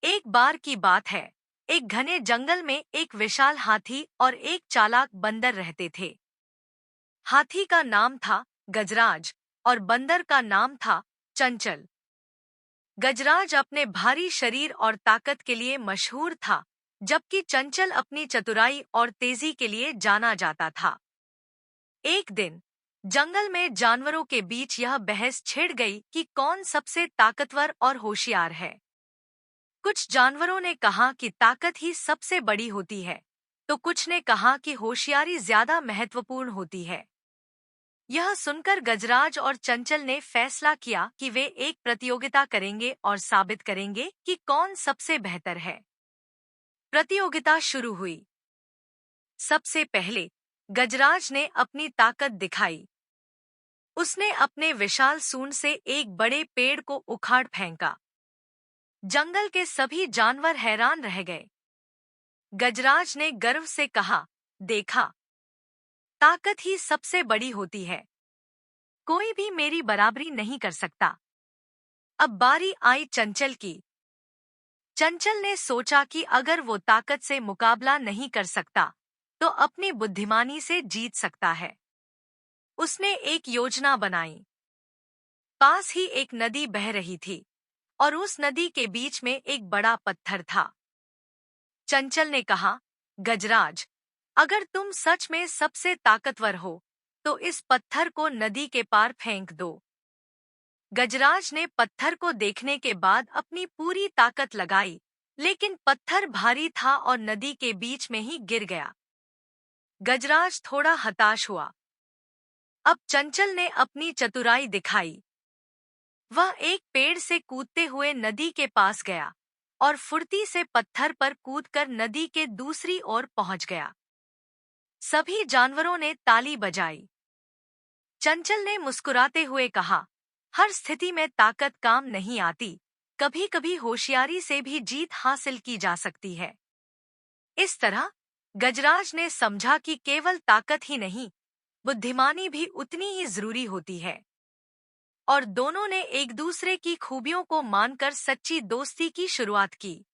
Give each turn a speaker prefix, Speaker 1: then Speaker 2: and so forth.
Speaker 1: एक बार की बात है। एक घने जंगल में एक विशाल हाथी और एक चालाक बंदर रहते थे। हाथी का नाम था गजराज और बंदर का नाम था चंचल। गजराज अपने भारी शरीर और ताकत के लिए मशहूर था, जबकि चंचल अपनी चतुराई और तेजी के लिए जाना जाता था। एक दिन जंगल में जानवरों के बीच यह बहस छिड़ गई कि कौन सबसे ताकतवर और होशियार है। कुछ जानवरों ने कहा कि ताकत ही सबसे बड़ी होती है, तो कुछ ने कहा कि होशियारी ज्यादा महत्वपूर्ण होती है। यह सुनकर गजराज और चंचल ने फैसला किया कि वे एक प्रतियोगिता करेंगे और साबित करेंगे कि कौन सबसे बेहतर है। प्रतियोगिता शुरू हुई। सबसे पहले गजराज ने अपनी ताकत दिखाई। उसने अपने विशाल सूंड से एक बड़े पेड़ को उखाड़ फेंका। जंगल के सभी जानवर हैरान रह गए। गजराज ने गर्व से कहा, देखा, ताकत ही सबसे बड़ी होती है। कोई भी मेरी बराबरी नहीं कर सकता। अब बारी आई चंचल की। चंचल ने सोचा कि अगर वो ताकत से मुकाबला नहीं कर सकता, तो अपनी बुद्धिमानी से जीत सकता है। उसने एक योजना बनाई। पास ही एक नदी बह रही थी और उस नदी के बीच में एक बड़ा पत्थर था। चंचल ने कहा, गजराज, अगर तुम सच में सबसे ताकतवर हो, तो इस पत्थर को नदी के पार फेंक दो। गजराज ने पत्थर को देखने के बाद अपनी पूरी ताकत लगाई, लेकिन पत्थर भारी था और नदी के बीच में ही गिर गया। गजराज थोड़ा हताश हुआ। अब चंचल ने अपनी चतुराई दिखाई। वह एक पेड़ से कूदते हुए नदी के पास गया और फुर्ती से पत्थर पर कूदकर नदी के दूसरी ओर पहुंच गया। सभी जानवरों ने ताली बजाई। चंचल ने मुस्कुराते हुए कहा, हर स्थिति में ताकत काम नहीं आती, कभी-कभी होशियारी से भी जीत हासिल की जा सकती है। इस तरह गजराज ने समझा कि केवल ताकत ही नहीं, बुद्धिमानी भी उतनी ही जरूरी होती है। और दोनों ने एक दूसरे की खूबियों को मानकर सच्ची दोस्ती की शुरुआत की।